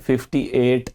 58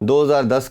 2010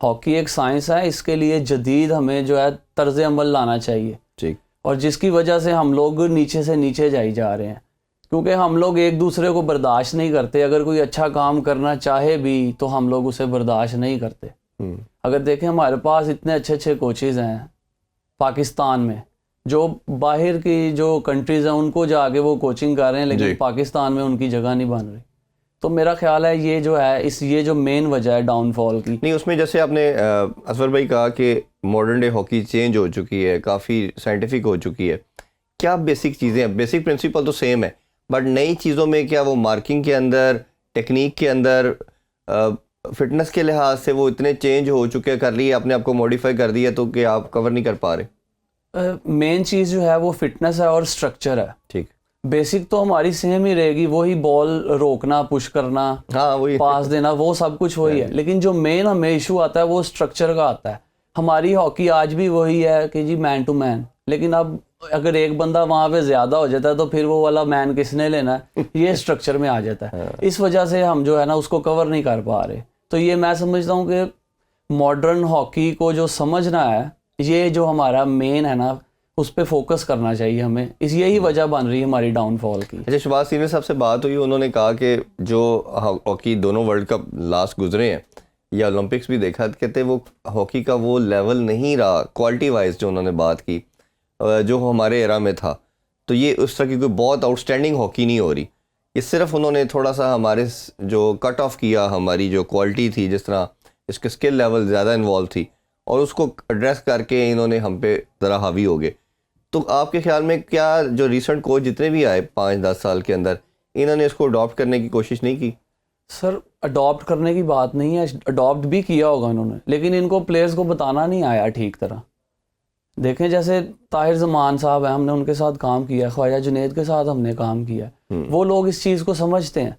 hockey ایک science ہے, اس کے لیے جدید ہمیں جو ہے طرز عمل لانا چاہیے, ٹھیک, اور جس کی وجہ سے ہم لوگ نیچے سے نیچے جائی جا رہے ہیں, کیونکہ ہم لوگ ایک دوسرے کو برداشت نہیں کرتے. اگر کوئی اچھا کام کرنا چاہے بھی تو ہم لوگ اسے برداشت نہیں کرتے. اگر دیکھیں ہمارے پاس اتنے اچھے اچھے کوچز ہیں پاکستان میں, جو باہر کی جو کنٹریز ہیں ان کو جا کے وہ کوچنگ کر رہے ہیں, لیکن پاکستان میں ان کی جگہ نہیں بن رہی. تو میرا خیال ہے یہ جو ہے یہ جو مین وجہ ہے ڈاؤن فال کی. نہیں, اس میں جیسے آپ نے اصغر بھائی کہا کہ ماڈرن ڈے ہاکی چینج ہو چکی ہے, کافی سائنٹیفک ہو چکی ہے. کیا بیسک چیزیں ہیں, بیسک پرنسپل تو سیم ہے, بٹ نئی چیزوں میں کیا وہ مارکنگ کے اندر, ٹیکنیک کے اندر, فٹنس کے لحاظ سے وہ اتنے چینج ہو چکے, کر لی اپنے آپ کو موڈیفائی کر دیا تو کہ آپ کور نہیں کر پا رہے؟ مین چیز جو ہے وہ فٹنس ہے اور اسٹرکچر ہے. ٹھیک, بیسک تو ہماری سیم ہی رہے گی, وہی بال روکنا, پش کرنا, ہاں وہی پاس دینا, وہ سب کچھ وہی ہے. لیکن جو مین ہمیں ایشو آتا ہے وہ اسٹرکچر کا آتا ہے. ہماری ہاکی آج بھی وہی ہے کہ جی مین ٹو مین, لیکن اب اگر ایک بندہ وہاں پہ زیادہ ہو جاتا ہے تو پھر وہ والا مین کس نے لینا ہے, یہ اسٹرکچر میں آ جاتا ہے. اس وجہ سے ہم جو ہے نا اس کو کور نہیں کر پا رہے. تو یہ میں سمجھتا ہوں کہ ماڈرن ہاکی کو جو سمجھنا ہے, یہ جو ہمارا مین ہے نا اس پہ فوکس کرنا چاہیے ہمیں. یہی وجہ بن رہی ہے ہماری ڈاؤن فال کی. اچھا, شہباز سینئر صاحب سے بات ہوئی, انہوں نے کہا کہ جو ہاکی دونوں ورلڈ کپ لاسٹ گزرے ہیں یا اولمپکس بھی دیکھا, کہتے وہ ہاکی کا وہ لیول نہیں رہا کوالٹی وائز جو انہوں نے بات کی جو ہمارے ایرا میں تھا. تو یہ اس طرح کی کوئی بہت آؤٹ اسٹینڈنگ ہاکی نہیں ہو رہی. یہ صرف انہوں نے تھوڑا سا ہمارے جو کٹ آف کیا, ہماری جو کوالٹی تھی, جس طرح اس کے اسکل لیول زیادہ انوالو تھی, اور اس کو ایڈریس کر کے انہوں نے ہم پہ ذرا حاوی ہو گئے. تو آپ کے خیال میں کیا جو ریسنٹ کوچ جتنے بھی آئے 5-10 سال کے اندر, انہوں نے اس کو اڈاپٹ کرنے کی کوشش نہیں کی؟ سر اڈاپٹ کرنے کی بات نہیں ہے, اڈاپٹ بھی کیا ہوگا انہوں نے, لیکن ان کو پلیئرز کو بتانا نہیں آیا ٹھیک طرح. دیکھیں جیسے طاہر زمان صاحب ہیں, ہم نے ان کے ساتھ کام کیا, خواجہ جنید کے ساتھ ہم نے کام کیا, وہ لوگ اس چیز کو سمجھتے ہیں.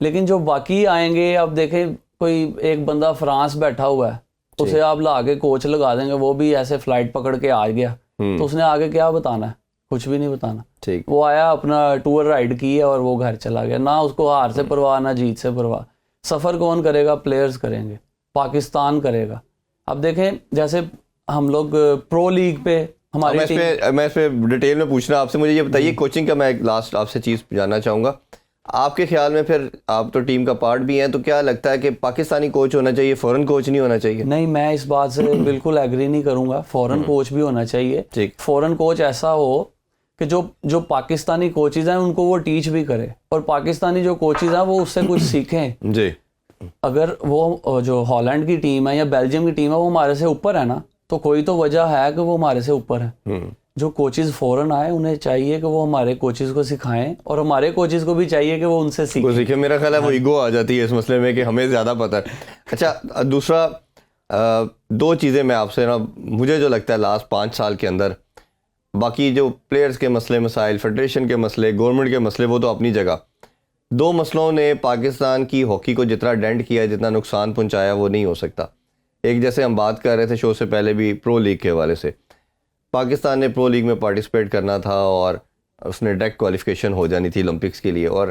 لیکن جو باقی آئیں گے, اب دیکھیں کوئی ایک بندہ فرانس بیٹھا ہوا ہے, اسے آپ لا کے کوچ لگا دیں گے, وہ بھی ایسے فلائٹ پکڑ کے آ گیا, تو اس نے آگے کیا بتانا ہے؟ کچھ بھی نہیں بتانا. وہ آیا, اپنا ٹور رائڈ کی ہے اور وہ گھر چلا گیا. نہ اس کو ہار سے پرواہ, نہ جیت سے پرواہ. سفر کون کرے گا؟ پلیئرز کریں گے, پاکستان کرے گا. اب دیکھیں جیسے ہم لوگ پرو لیگ پہ ہماری میں اس پہ ڈیٹیل میں پوچھ رہا ہوں آپ سے. مجھے یہ بتائیے, کوچنگ کا میں لاسٹ آپ سے چیز جاننا چاہوں گا. آپ کے خیال میں پھر آپ تو ٹیم کا پارٹ بھی ہیں, تو کیا لگتا ہے کہ پاکستانی کوچ ہونا چاہیے, فورن کوچ نہیں ہونا چاہیے؟ نہیں, میں اس بات سے بالکل ایگری نہیں کروں گا. فورن کوچ بھی ہونا چاہیے. فورن کوچ ایسا ہو کہ جو پاکستانی کوچز ہیں ان کو وہ ٹیچ بھی کرے, اور پاکستانی جو کوچز ہیں وہ اس سے کچھ سیکھیں. جی, اگر وہ جو ہالینڈ کی ٹیم ہے یا بیلجیم کی ٹیم ہے وہ ہمارے سے اوپر ہے نا, تو کوئی تو وجہ ہے کہ وہ ہمارے سے اوپر ہے. جو کوچز فورن آئے انہیں چاہیے کہ وہ ہمارے کوچز کو سکھائیں, اور ہمارے کوچز کو بھی چاہیے کہ وہ ان سے سیکھیں. میرا خیال ہے وہ ایگو آ جاتی ہے اس مسئلے میں کہ ہمیں زیادہ پتہ ہے. اچھا, دوسرا 2 چیزیں میں آپ سے نا, مجھے جو لگتا ہے لاسٹ 5 سال کے اندر, باقی جو پلیئرز کے مسئلے مسائل, فیڈریشن کے مسئلے, گورنمنٹ کے مسئلے, وہ تو اپنی جگہ, 2 مسئلوں نے پاکستان کی ہاکی کو جتنا ڈینٹ کیا, جتنا نقصان پہنچایا, وہ نہیں ہو سکتا. ایک جیسے ہم بات کر رہے تھے شو سے پہلے بھی, پرو لیگ کے حوالے سے. پاکستان نے پرو لیگ میں پارٹیسپیٹ کرنا تھا اور اس نے ڈائریکٹ کوالیفیکیشن ہو جانی تھی اولمپکس کے لیے, اور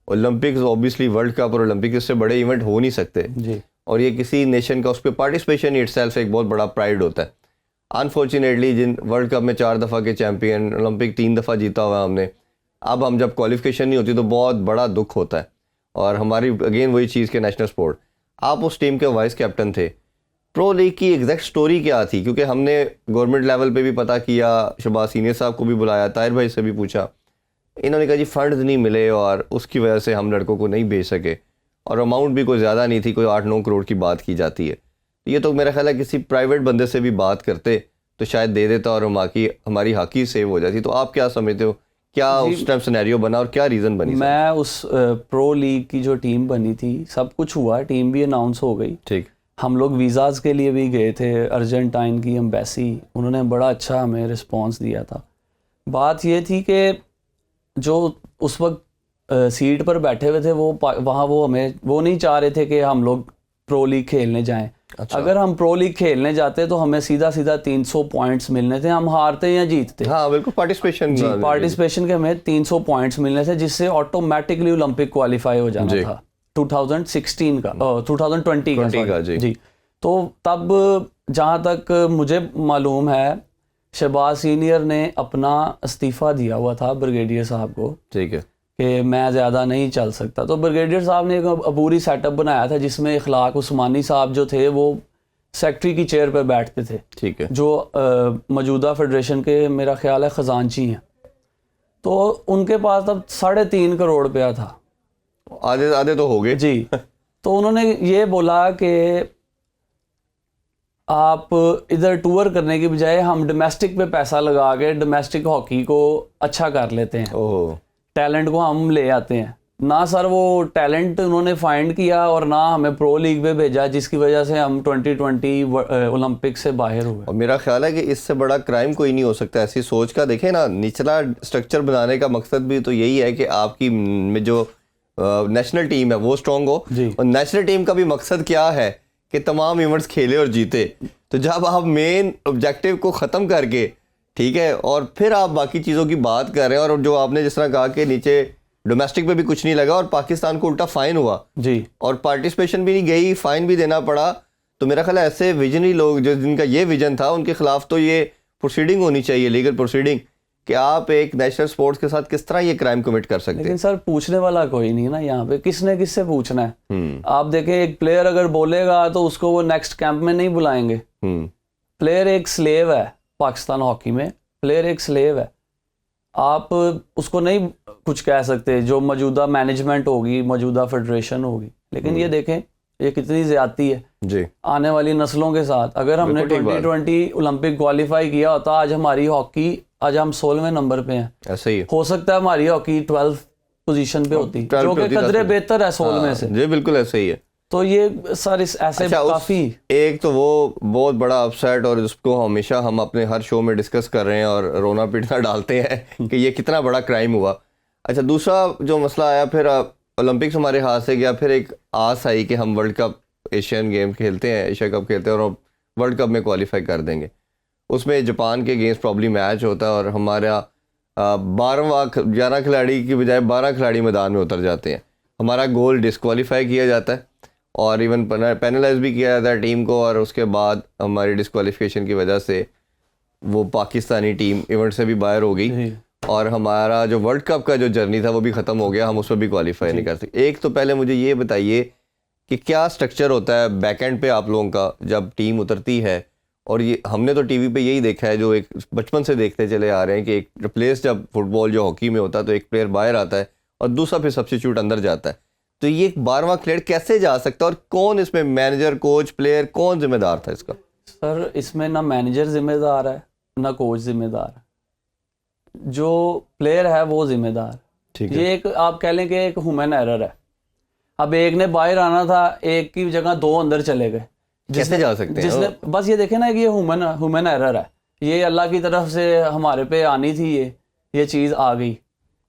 اولمپکس اوبیسلی ورلڈ کپ اور اولمپکس اس سے بڑے ایونٹ ہو نہیں سکتے. اور یہ کسی نیشن کا اس پہ پارٹیسپیشن اٹ سیلف ایک بہت بڑا پرائڈ ہوتا ہے. انفارچونیٹلی جن ورلڈ کپ میں 4 دفعہ کے چیمپئن, اولمپک 3 دفعہ جیتا ہوا ہم نے, اب ہم جب کوالیفیکیشن نہیں ہوتی تو بہت بڑا دکھ ہوتا ہے. اور ہماری اگین وہی چیز کہ نیشنل سپورٹ, آپ اس ٹیم کے وائس کیپٹن تھے. پرو لیگ کی ایگزیکٹ سٹوری کیا تھی؟ کیونکہ ہم نے گورنمنٹ لیول پہ بھی پتہ کیا, شہباز سینئر صاحب کو بھی بلایا, طاہر بھائی سے بھی پوچھا, انہوں نے کہا جی فنڈز نہیں ملے اور اس کی وجہ سے ہم لڑکوں کو نہیں بھیج سکے, اور اماؤنٹ بھی کوئی زیادہ نہیں تھی, کوئی 8-9 کروڑ کی بات کی جاتی ہے. یہ تو میرا خیال ہے کسی پرائیویٹ بندے سے بھی بات کرتے تو شاید دے دیتا اور ہماری ہاکی سیو ہو جاتی. تو آپ کیا سمجھتے ہو, کیا اس ٹائم سینیریو بنا اور کیا ریزن بنی؟ میں اس پرو لیگ کی جو ٹیم بنی تھی, سب کچھ ہوا, ٹیم بھی اناؤنس ہو گئی. ٹھیک, ہم لوگ ویزاز کے لیے بھی گئے تھے, ارجنٹائن کی ایمبیسی, انہوں نے بڑا اچھا ہمیں رسپانس دیا تھا. بات یہ تھی کہ جو اس وقت سیٹ پر بیٹھے ہوئے تھے وہاں وہ ہمیں وہ نہیں چاہ رہے تھے کہ ہم لوگ پرو لیگ کھیلنے جائیں. اگر ہم پرو لیگ کھیلنے جاتے تو ہمیں سیدھا 300 پوائنٹس ملنے تھے, ہم ہارتے یا جیتتے. ہاں بالکل, پارٹیسپیشن کے ہمیں 300 پوائنٹس ملنے تھے, جس سے آٹومیٹکلی اولمپک کوالیفائی ہو جانا تھا 2016 کا 2020 کا. جی, تو تب جہاں تک مجھے معلوم ہے شہباز سینئر نے اپنا استعفیٰ دیا ہوا تھا بریگیڈیئر صاحب کو ٹھیک ہے کہ میں زیادہ نہیں چل سکتا. تو بریگیڈیئر صاحب نے ایک پوری سیٹ اپ بنایا تھا جس میں اخلاق عثمانی صاحب جو تھے وہ سیکٹری کی چیئر پہ بیٹھتے تھے, ٹھیک ہے, جو موجودہ فیڈریشن کے میرا خیال ہے خزانچی ہیں. تو ان کے پاس تب 3.5 کروڑ روپیہ تھا, آدھے تو ہو گئے جی. تو انہوں نے یہ بولا کہ آپ ادھر ٹور کرنے کی بجائے ہم ڈومیسٹک پہ پیسہ لگا کے ڈومیسٹک ہاکی کو اچھا کر لیتے ہیں, ٹیلنٹ کو ہم لے آتے ہیں. نہ سر وہ ٹیلنٹ انہوں نے فائنڈ کیا اور نہ ہمیں پرو لیگ میں بھیجا, جس کی وجہ سے ہم 2020 اولمپک سے باہر ہوئے. اور میرا خیال ہے کہ اس سے بڑا کرائم کوئی نہیں ہو سکتا ایسی سوچ کا. دیکھیں نا, نچلا اسٹرکچر بنانے کا مقصد بھی تو یہی ہے کہ آپ کی جو نیشنل ٹیم ہے وہ اسٹرانگ ہو, اور نیشنل ٹیم کا بھی مقصد کیا ہے کہ تمام ایونٹس کھیلے اور جیتے. تو جب آپ مین آبجیکٹیو کو ختم کر کے, ٹھیک ہے, اور پھر آپ باقی چیزوں کی بات کر رہے ہیں, اور جو آپ نے جس طرح کہا کہ نیچے ڈومیسٹک پہ بھی کچھ نہیں لگا اور پاکستان کو الٹا فائن ہوا, جی, اور پارٹیسپیشن بھی نہیں گئی, فائن بھی دینا پڑا. تو میرا خیال ہے ایسے ویژنری لوگ جن کا یہ ویژن تھا ان کے خلاف تو یہ پروسیڈنگ ہونی چاہیے, لیگل پروسیڈنگ, کہ آپ ایک نیشنل سپورٹس کے ساتھ کس طرح یہ کرائم کمٹ کر سکتے ہیں. لیکن سر پوچھنے والا کوئی نہیں نا یہاں پہ, کس نے کس سے پوچھنا ہے. آپ دیکھیں ایک پلیئر اگر بولے گا تو اس کو وہ نیکسٹ کیمپ میں نہیں بلائیں گے. پلیئر ایک سلیو ہے پاکستان ہاکی میں, پلیئر ایک سلیو ہے. آپ اس کو نہیں کچھ کہہ سکتے, جو موجودہ مینجمنٹ ہوگی, موجودہ فیڈریشن ہوگی. لیکن یہ دیکھیں یہ کتنی زیادتی ہے جی آنے والی نسلوں کے ساتھ. اگر ہم نے 2020 اولمپک کوالیفائی کیا ہوتا, آج ہماری ہاکی, آج ہم 16ویں نمبر پہ ہیں. ایسا ہی ہو سکتا ہے ہماری ہاکی 12 پوزیشن پہ ہوتی, جو کہ قدرے بہتر ہے 16ویں سے. جی بالکل ایسا ہی ہے. تو یہ سر ایسے کافی ایک تو وہ بہت بڑا اپ سیٹ, اور اس کو ہمیشہ ہم اپنے ہر شو میں ڈسکس کر رہے ہیں اور رونا پیٹنا ڈالتے ہیں کہ یہ کتنا بڑا کرائم ہوا. اچھا, دوسرا جو مسئلہ آیا پھر اولمپکس ہمارے ہاتھ سے گیا, پھر ایک آس آئی کہ ہم ورلڈ کپ, ایشین گیم کھیلتے ہیں, ایشیا کپ کھیلتے ہیں اور ورلڈ کپ میں کوالیفائی کر دیں گے. اس میں جاپان کے اگینسٹ پرابلی میچ ہوتا ہے اور ہمارا 11 کھلاڑی کی بجائے 12 کھلاڑی میدان میں اتر جاتے ہیں. ہمارا گول ڈسکوالیفائی کیا جاتا ہے اور ایون پینلائز بھی کیا جاتا ہے ٹیم کو, اور اس کے بعد ہماری ڈسکوالیفیکیشن کی وجہ سے وہ پاکستانی ٹیم ایونٹ سے بھی باہر ہو گئی, اور ہمارا جو ورلڈ کپ کا جو جرنی تھا وہ بھی ختم ہو گیا, ہم اس میں بھی کوالیفائی نہیں کر سکتے. ایک تو پہلے مجھے یہ بتائیے کہ کیا سٹرکچر ہوتا ہے بیک اینڈ پہ آپ لوگوں کا جب ٹیم اترتی ہے, اور یہ ہم نے تو ٹی وی پہ یہی دیکھا ہے جو ایک بچپن سے دیکھتے چلے آ رہے ہیں کہ ایک ریپلیس جب فٹ بال جو ہاکی میں ہوتا ہے تو ایک پلیئر باہر آتا ہے اور دوسرا پھر سبسٹیچیوٹ اندر جاتا ہے. تو یہ 12واں کھلاڑی کیسے جا سکتا ہے, اور کون اس میں مینیجر, کوچ, پلیئر کون ذمہ دار تھا اس کا؟ سر اس میں نہ مینیجر ذمہ دار ہے نہ کوچ ذمہ دار ہے, جو پلیئر ہے وہ ذمہ دار. یہ ایک آپ کہہ لیں کہ ایک ہیومن ایرر ہے. اب ایک نے باہر آنا تھا, ایک کی جگہ 2 اندر چلے گئے, کیسے جا سکتے ہیں؟ جس نے بس یہ دیکھیں نا کہ یہ ہیومن ایرر ہے, یہ اللہ کی طرف سے ہمارے پہ آنی تھی, یہ چیز آ گئی.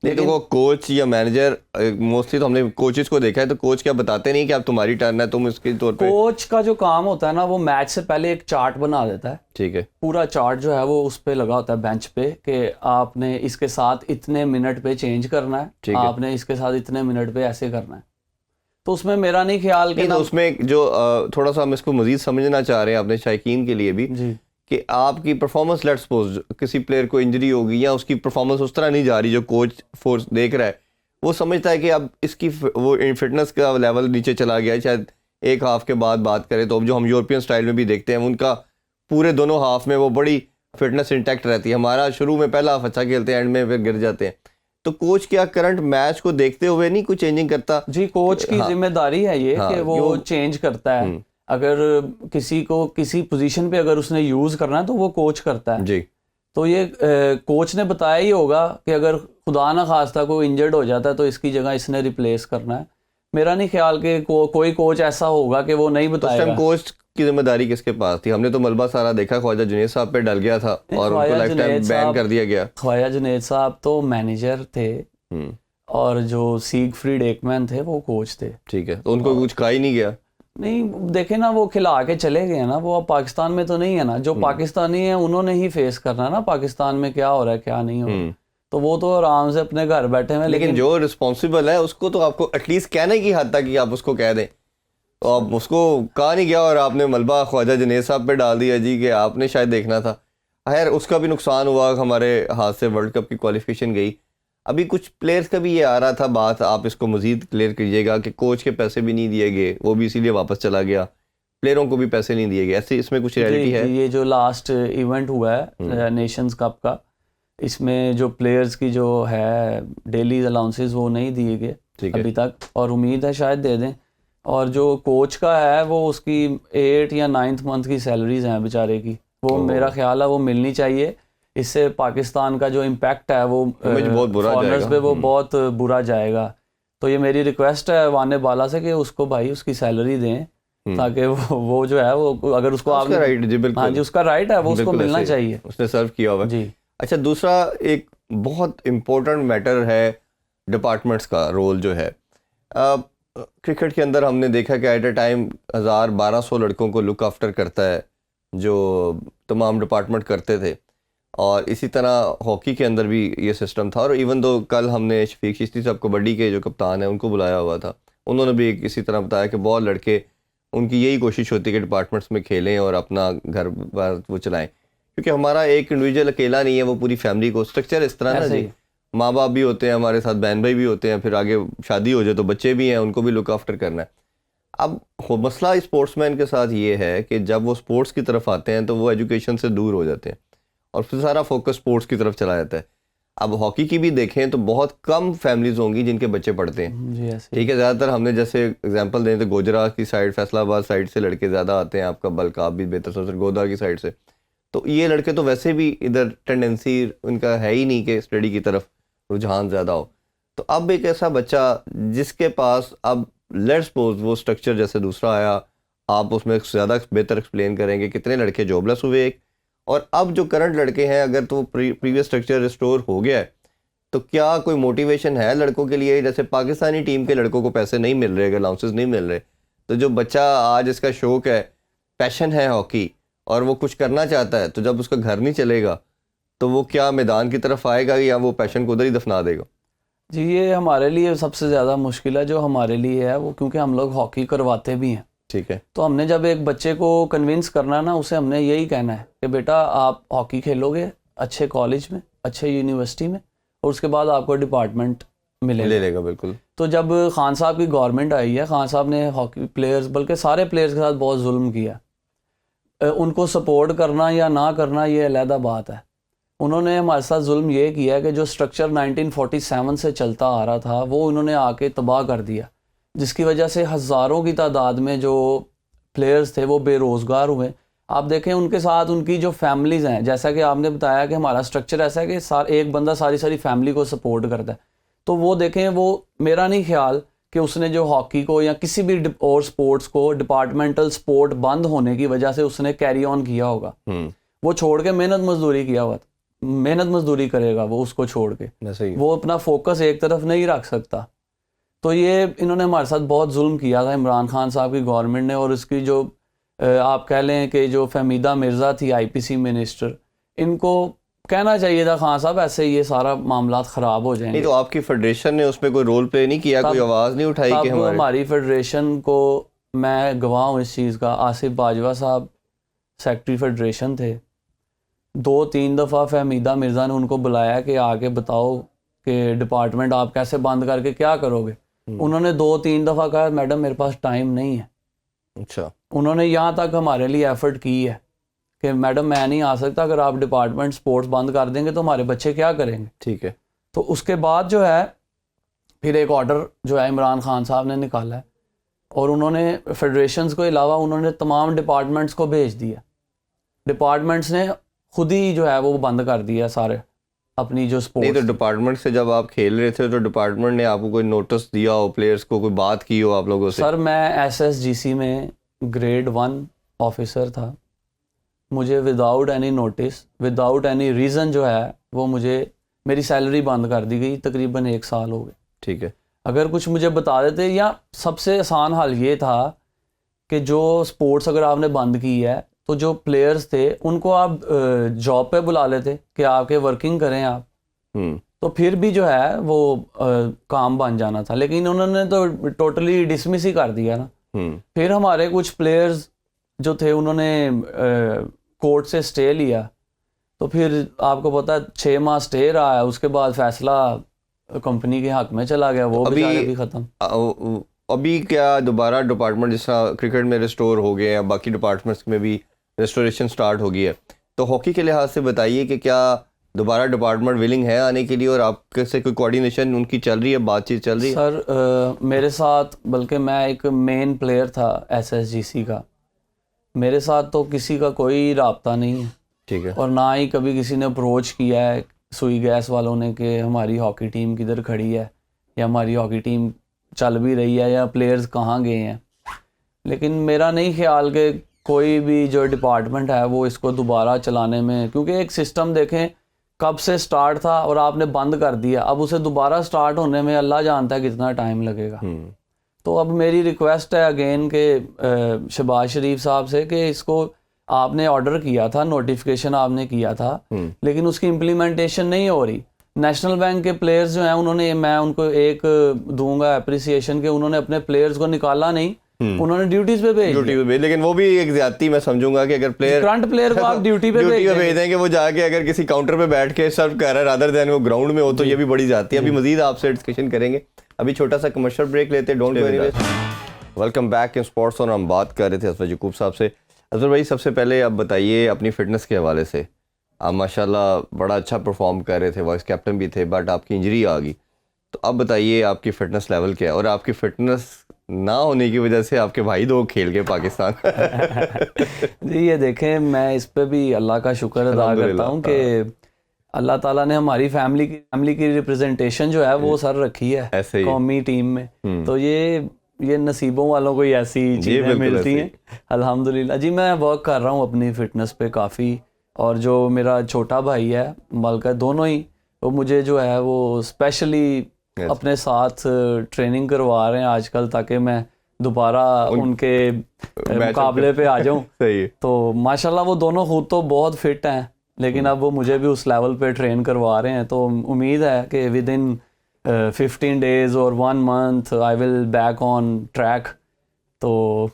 لیکن وہ کوچ یا مینیجر, موسٹلی تو ہم نے کوچز کو دیکھا ہے, تو کوچ کیا بتاتے نہیں کہ اب تمہاری ٹرن ہے, تم اس کے طور پہ. کوچ کا جو کام ہوتا ہے نا وہ میچ سے پہلے ایک چارٹ بنا دیتا ہے, ٹھیک ہے, پورا چارٹ جو ہے وہ اس پہ لگا ہوتا ہے بینچ پہ کہ آپ نے اس کے ساتھ اتنے منٹ پہ چینج کرنا ہے, آپ نے اس کے ساتھ اتنے منٹ پہ ایسے کرنا ہے. تو اس میں میرا نہیں خیال کہ اس میں جو تھوڑا سا ہم اس کو مزید سمجھنا چاہ رہے ہیں اپنے شائقین کے لیے بھی, کہ آپ کی پرفارمنس, لیٹس سپوز کسی پلیئر کو انجری ہوگی یا اس کی پرفارمنس اس طرح نہیں جا رہی, جو کوچ فورس دیکھ رہا ہے وہ سمجھتا ہے کہ اب اس کی وہ فٹنس کا لیول نیچے چلا گیا ہے, شاید ایک ہاف کے بعد بات کریں تو اب جو ہم یورپین سٹائل میں بھی دیکھتے ہیں ان کا پورے دونوں ہاف میں وہ بڑی فٹنس انٹیکٹ رہتی ہے. ہمارا شروع میں پہلا ہاف اچھا کھیلتے ہیں, اینڈ میں پھر گر جاتے ہیں. تو کوچ کیا کرنٹ میچ کو دیکھتے ہوئے نہیں کوئی چینجنگ کرتا؟ جی, کوچ کی ذمہ داری ہے یہ کہ وہ چینج کرتا ہے. اگر کسی کو کسی پوزیشن پہ اگر اس نے یوز کرنا ہے تو وہ کوچ کرتا ہے. جی, تو یہ کوچ نے بتایا ہی ہوگا کہ اگر خدا نہ خواستہ کوئی انجرڈ ہو جاتا ہے تو اس کی جگہ اس نے ریپلیس کرنا ہے. میرا نہیں خیال کہ کوئی کوچ ایسا ہوگا کہ وہ نہیں بتائے گا. کوچ کی ذمہ داری کس کے پاس تھی؟ ہم نے تو ملبہ سارا دیکھا خواجہ جنید صاحب پہ ڈل گیا تھا اور ان کو لائف ٹائم بین کر دیا گیا. خواجہ جنید صاحب تو مینیجر تھے اور جو سیگ فریڈ ایکمین تھے وہ کوچ تھے. ٹھیک ہے, تو ان کو کچھ کہا ہی نہیں گیا؟ نہیں, دیکھیں نا وہ کھلا کے چلے گئے نا, وہ اب پاکستان میں تو نہیں ہے نا. جو پاکستانی ہیں انہوں نے ہی فیس کرنا نا پاکستان میں کیا ہو رہا ہے کیا نہیں ہو رہا. تو وہ تو آرام سے اپنے گھر بیٹھے ہیں. لیکن جو رسپانسبل ہے اس کو تو آپ کو ایٹ لیسٹ کہنے کی حد تک کہ آپ اس کو کہہ دیں اب اس کو کہا نہیں گیا اور آپ نے ملبہ خواجہ جنید صاحب پہ ڈال دیا جی کہ آپ نے شاید دیکھنا تھا. خیر اس کا بھی نقصان ہوا, ہمارے ہاتھ سے ورلڈ کپ کی کوالیفیکیشن گئی. ابھی کچھ پلیئرز کا بھی یہ آ رہا تھا بات, آپ اس کو مزید کلیئر کریے گا کہ کوچ کے پیسے بھی نہیں دیے گئے, وہ بھی اسی لیے واپس چلا گیا, پلیئروں کو بھی پیسے نہیں دیے گئے, ایسے اس میں کچھ ریئلٹی ہے؟ یہ جو لاسٹ ایونٹ ہوا ہے نیشنز کپ کا, اس میں جو پلیئرز کی جو ہے ڈیلی الاؤنسز وہ نہیں دیے گئے ابھی تک, اور امید ہے شاید دے دیں. اور جو کوچ کا ہے وہ اس کی 8 یا 9th منتھ کی سیلریز ہیں بیچارے کی, وہ میرا خیال ہے وہ ملنی چاہیے. اس سے پاکستان کا جو امپیکٹ ہے وہ فارنرز پہ وہ بہت برا جائے گا. تو یہ میری ریکویسٹ ہے وان بالا سے کہ اس کو بھائی اس کی سیلری دیں, تاکہ وہ جو ہے وہ اگر اس کو آپ ہاں جی اس کا رائٹ ہے وہ اس کو ملنا چاہیے, اس نے سرو کیا ہوا جی. اچھا دوسرا ایک بہت امپورٹنٹ میٹر ہے ڈپارٹمنٹس کا رول جو ہے. کرکٹ کے اندر ہم نے دیکھا کہ ایٹ اے ٹائم 1200 لڑکوں کو لک آفٹر کرتا ہے جو تمام ڈپارٹمنٹ کرتے تھے, اور اسی طرح ہاکی کے اندر بھی یہ سسٹم تھا. اور ایون دو کل ہم نے شفیق چشتی صاحب کبڈی کے جو کپتان ہیں ان کو بلایا ہوا تھا, انہوں نے بھی اسی طرح بتایا کہ بہت لڑکے ان کی یہی کوشش ہوتی ہے کہ ڈپارٹمنٹس میں کھیلیں اور اپنا گھر بار وہ چلائیں, کیونکہ ہمارا ایک انڈیویجول اکیلا نہیں ہے, وہ پوری فیملی کو اسٹرکچر اس طرح نا جی, ماں باپ بھی ہوتے ہیں ہمارے ساتھ, بہن بھائی بھی ہوتے ہیں, پھر آگے شادی ہو جائے تو بچے بھی ہیں, ان کو بھی لک آفٹر کرنا ہے. اب مسئلہ اسپورٹس مین کے ساتھ یہ ہے کہ جب وہ اسپورٹس کی طرف آتے ہیں تو وہ ایجوکیشن سے دور ہو جاتے ہیں اور پھر سارا فوکس اسپورٹس کی طرف چلا جاتا ہے. اب ہاکی کی بھی دیکھیں تو بہت کم فیملیز ہوں گی جن کے بچے پڑھتے ہیں, ٹھیک ہے, زیادہ تر ہم نے جیسے اگزامپل دیں تو گوجرا کی سائڈ, فیصل آباد سائڈ سے لڑکے زیادہ آتے ہیں, آپ کا بلک آپ بھی بہتر سوچ گودار کی سائڈ سے, تو یہ لڑکے تو ویسے بھی ادھر ٹینڈنسی ان کا ہے ہی نہیں کہ اسٹڈی کی طرف رجحان زیادہ ہو. تو اب ایک ایسا بچہ جس کے پاس اب لیٹس سپوز وہ اسٹرکچر جیسے دوسرا آیا, آپ اس میں زیادہ بہتر ایکسپلین کریں گے کتنے لڑکے جاب لیس ہوئے ایک, اور اب جو کرنٹ لڑکے ہیں اگر تو پریویس اسٹرکچر ریسٹور ہو گیا ہے تو کیا کوئی موٹیویشن ہے لڑکوں کے لیے؟ جیسے پاکستانی ٹیم کے لڑکوں کو پیسے نہیں مل رہے, الاؤنسز نہیں مل رہے, تو جو بچہ آج اس کا شوق ہے, پیشن ہے ہاکی, اور وہ کچھ کرنا چاہتا ہے, تو جب اس کا گھر نہیں چلے گا تو وہ کیا میدان کی طرف آئے گا یا وہ پیشن کو ادھر ہی دفنا دے گا؟ جی یہ ہمارے لیے سب سے زیادہ مشکل ہے جو ہمارے لیے ہے وہ, کیونکہ ہم لوگ ہاکی کرواتے بھی ہیں, ٹھیک ہے, تو ہم نے جب ایک بچے کو کنونس کرنا نا, اسے ہم نے یہی کہنا ہے کہ بیٹا آپ ہاکی کھیلو گے اچھے کالج میں, اچھے یونیورسٹی میں, اور اس کے بعد آپ کو ڈپارٹمنٹ لے گا. بالکل. تو جب خان صاحب کی گورنمنٹ آئی ہے, خان صاحب نے ہاکی پلیئرز بلکہ سارے پلیئرز کے ساتھ بہت ظلم کیا. ان کو سپورٹ کرنا یا نہ کرنا یہ علیحدہ بات ہے. انہوں نے ہمارے ساتھ ظلم یہ کیا ہے کہ جو اسٹرکچر 1947 سے چلتا آ رہا تھا وہ انہوں نے آ کے تباہ کر دیا, جس کی وجہ سے ہزاروں کی تعداد میں جو پلیئرز تھے وہ بے روزگار ہوئے. آپ دیکھیں ان کے ساتھ ان کی جو فیملیز ہیں, جیسا کہ آپ نے بتایا کہ ہمارا اسٹرکچر ایسا ہے کہ ایک بندہ ساری فیملی کو سپورٹ کرتا ہے, تو وہ دیکھیں, وہ میرا نہیں خیال کہ اس نے جو ہاکی کو یا کسی بھی اور سپورٹس کو ڈپارٹمنٹل سپورٹ بند ہونے کی وجہ سے اس نے کیری آن کیا ہوگا. وہ چھوڑ کے محنت مزدوری کیا ہوا, محنت مزدوری کرے گا وہ اس کو چھوڑ کے, وہ اپنا فوکس ایک طرف نہیں رکھ سکتا. تو یہ انہوں نے ہمارے ساتھ بہت ظلم کیا تھا عمران خان صاحب کی گورنمنٹ نے, اور اس کی جو آپ کہہ لیں کہ جو فہمیدہ مرزا تھی IPC منسٹر, ان کو کہنا چاہیے تھا خان صاحب ایسے یہ سارا معاملات خراب ہو جائیں گے. تو آپ کی فیڈریشن نے اس میں کوئی رول پلے نہیں کیا, کوئی آواز نہیں اٹھائی کہ ہماری فیڈریشن کو, میں گواہ ہوں اس چیز کا, آصف باجوہ صاحب سیکٹری فیڈریشن تھے, 2-3 دفعہ فہمیدہ مرزا نے ان کو بلایا کہ آ کے بتاؤ کہ ڈپارٹمنٹ آپ کیسے بند کر کے کیا کرو گے. انہوں نے 2-3 دفعہ کہا میڈم میرے پاس ٹائم نہیں ہے. اچھا, انہوں نے یہاں تک ہمارے لیے ایفرٹ کی ہے کہ میڈم میں نہیں آ سکتا, اگر آپ ڈپارٹمنٹ سپورٹس بند کر دیں گے تو ہمارے بچے کیا کریں گے. ٹھیک ہے. تو اس کے بعد جو ہے پھر ایک آرڈر جو ہے عمران خان صاحب نے نکالا ہے, اور انہوں نے فیڈریشنز کو علاوہ انہوں نے تمام ڈپارٹمنٹس کو بھیج دیا. ڈپارٹمنٹس نے خود ہی جو ہے وہ بند کر دیا سارے اپنی جو سپورٹس. نہیں تو ڈپارٹمنٹ سے جب آپ کھیل رہے تھے تو ڈپارٹمنٹ نے آپ کو کوئی نوٹس دیا ہو, پلیئرز کو کوئی بات کی ہو آپ لوگوں سے؟ سر میں SSGC میں گریڈ 1 آفیسر تھا, مجھے without any notice, without any reason جو ہے وہ مجھے میری سیلری بند کر دی گئی, تقریباً 1 سال ہو گئے. ٹھیک ہے. اگر کچھ مجھے بتا دیتے, یا سب سے آسان حل یہ تھا کہ جو سپورٹس اگر آپ نے بند کی ہے تو جو پلیئرز تھے ان کو آپ جاب پہ بلا لیتے کہ آپ کے ورکنگ کریں آپ, تو پھر بھی جو ہے وہ کام بن جانا تھا. لیکن انہوں نے تو ٹوٹلی ڈسمس ہی کر دیا نا. پھر ہمارے کچھ پلیئرز جو تھے انہوں نے کورٹ سے اسٹے لیا, تو پھر آپ کو پتا 6 ماہ اسٹے رہا ہے, اس کے بعد فیصلہ کمپنی کے حق میں چلا گیا, وہ بیچارے بھی ختم. ابھی کیا دوبارہ ڈپارٹمنٹ جس طرح کرکٹ میں ریسٹور ہو گئے ہیں, باقی ڈپارٹمنٹس میں بھی ریسٹوریشن سٹارٹ ہو گئی ہے, تو ہاکی کے لحاظ سے بتائیے کہ کیا دوبارہ ڈپارٹمنٹ ولنگ ہے آنے کے لیے, اور آپ سے کوئی کوآرڈینیشن ان کی چل رہی ہے, بات چیت چل رہی ہے؟ سر میرے ساتھ, بلکہ میں ایک مین پلیئر تھا SSGC کا, میرے ساتھ تو کسی کا کوئی رابطہ نہیں ہے, ٹھیک ہے, اور نہ ہی کبھی کسی نے اپروچ کیا ہے سوئی گیس والوں نے کہ ہماری ہاکی ٹیم کدھر کھڑی ہے, یا ہماری ہاکی ٹیم چل بھی رہی ہے, یا پلیئرز کہاں گئے ہیں. لیکن میرا نہیں خیال کہ کوئی بھی جو ڈپارٹمنٹ ہے وہ اس کو دوبارہ چلانے میں, کیونکہ ایک سسٹم دیکھیں کب سے سٹارٹ تھا اور آپ نے بند کر دیا, اب اسے دوبارہ سٹارٹ ہونے میں اللہ جانتا ہے کتنا ٹائم لگے گا. تو اب میری ریکویسٹ ہے اگین کہ شہباز شریف صاحب سے کہ اس کو آپ نے آرڈر کیا تھا, نوٹیفیکیشن آپ نے کیا تھا, لیکن اس کی امپلیمنٹیشن نہیں ہو رہی. نیشنل بینک کے پلیئرز جو ہیں انہوں نے, میں ان کو ایک دوں گا اپریسیشن کہ انہوں نے اپنے پلیئرز کو نکالا نہیں, انہوں نے ڈیوٹیز پہ بھیج دیا. لیکن وہ بھی ایک زیادتی میں سمجھوں گا کہ اگر کرنٹ پلیئر کو آپ ڈیوٹی پہ بھیج دیں کہ وہ جا کے اگر کسی کاؤنٹر پہ بیٹھ کے سرو کر رہا ہے رادر دین وہ گراؤنڈ میں ہو, تو یہ بھی بڑی زیادتی ہے. ابھی مزید آپ سے ڈسکشن کریں گے, ابھی چھوٹا سا کمرشل بریک لیتے ہیں. Don't go any way. Welcome back in sports, اور ہم بات کر رہے تھے اظفر یعقوب صاحب سے. اظفر بھائی, سب سے پہلے آپ بتائیے اپنی فٹنس کے حوالے سے, آپ ماشاء اللہ بڑا اچھا پرفارم کر رہے تھے, وائس کیپٹن بھی تھے, بٹ آپ کی انجری آ گئی, تو اب بتائیے آپ کی فٹنس لیول کیا ہے, اور آپ کی فٹنس نہ ہونے کی وجہ سے آپ کے بھائی 2 کھیل گئے پاکستان. جی یہ دیکھیں, میں اس پہ بھی اللہ کا شکر ادا کرتا ہوں کہ اللہ تعالیٰ نے ہماری فیملی کی ریپرزنٹیشن جو ہے وہ سر رکھی ہے قومی ٹیم میں, تو یہ نصیبوں والوں کو ایسی چیزیں ملتی ہیں الحمدللہ. جی میں ورک کر رہا ہوں اپنی فٹنس پہ کافی, اور جو میرا چھوٹا بھائی ہے ملکہ, دونوں ہی وہ مجھے جو ہے وہ اسپیشلی اپنے ساتھ ٹریننگ کروا رہے ہیں آج کل, تاکہ میں دوبارہ ان کے مقابلے پہ آ جاؤں. تو ماشاءاللہ وہ دونوں خود تو بہت فٹ ہیں, لیکن اب وہ مجھے بھی اس لیول پہ ٹرین کروا رہے ہیں, تو امید ہے کہ ود ان 15 days اور 1 month I will back on track. تو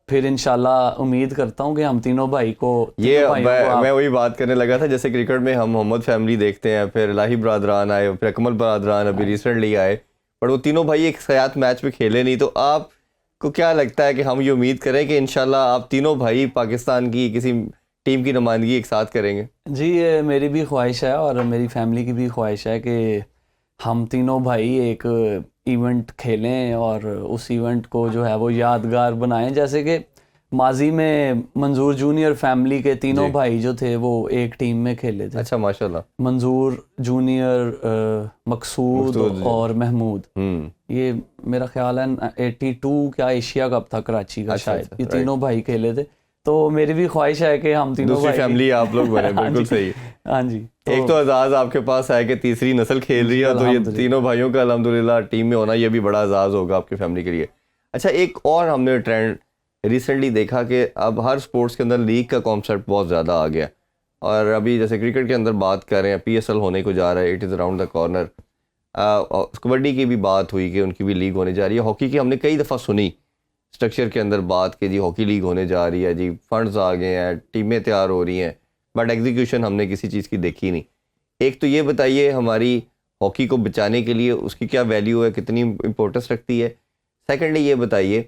پھر انشاءاللہ امید کرتا ہوں کہ ہم تینوں بھائی کو, یہ میں وہی بات کرنے لگا تھا, جیسے کرکٹ میں ہم محمد فیملی دیکھتے ہیں, پھر الہی برادران آئے, پھر اکمل برادران ابھی ریسنٹلی آئے, پر وہ تینوں بھائی ایک ساتھ میچ میں کھیلے نہیں. تو آپ کو کیا لگتا ہے کہ ہم یہ امید کریں کہ انشاءاللہ آپ تینوں بھائی پاکستان کی کسی ٹیم کی نمائندگی ایک ساتھ کریں گے؟ جی یہ میری بھی خواہش ہے, اور میری فیملی کی بھی خواہش ہے کہ ہم تینوں بھائی ایک ایونٹ کھیلیں, اور اس ایونٹ کو جو ہے وہ یادگار بنائیں, جیسے کہ ماضی میں منظور جونیئر فیملی کے تینوں بھائی جو تھے وہ ایک ٹیم میں کھیلے تھے. اچھا ماشاءاللہ. منظور جونیئر, مقصود اور محمود, یہ میرا خیال ہے 82 کیا ایشیا کپ تھا کراچی کا شاید, یہ تینوں بھائی کھیلے تھے. تو میری بھی خواہش ہے کہ ہم تینوں دوسری فیملی آپ لوگ بنے. بالکل صحیح. ہاں جی, ایک تو اعزاز آپ کے پاس ہے کہ تیسری نسل کھیل رہی ہے, تو یہ تینوں بھائیوں کا الحمدللہ ٹیم میں ہونا یہ بھی بڑا اعزاز ہوگا آپ کی فیملی کے لیے. اچھا, ایک اور ہم نے ٹرینڈ ریسنٹلی دیکھا کہ اب ہر سپورٹس کے اندر لیگ کا کانسیپٹ بہت زیادہ آ گیا, اور ابھی جیسے کرکٹ کے اندر بات کر رہے ہیں, PSL ہونے کو جا رہا ہے, it is around the corner. Kabaddi کی بھی بات ہوئی کہ ان کی بھی لیگ ہونے جا رہی ہے. ہاکی کی ہم نے کئی دفعہ سنی اسٹرکچر کے اندر بات کہ جی ہاکی لیگ ہونے جا رہی ہے, جی فنڈز آ گئے ہیں, ٹیمیں تیار ہو رہی ہیں, بٹ ایگزیکیوشن ہم نے کسی چیز کی دیکھی نہیں. ایک تو یہ بتائیے ہماری ہاکی کو بچانے کے لیے اس کی کیا ویلیو ہے, کتنی امپورٹنس رکھتی ہے. سیکنڈلی یہ بتائیے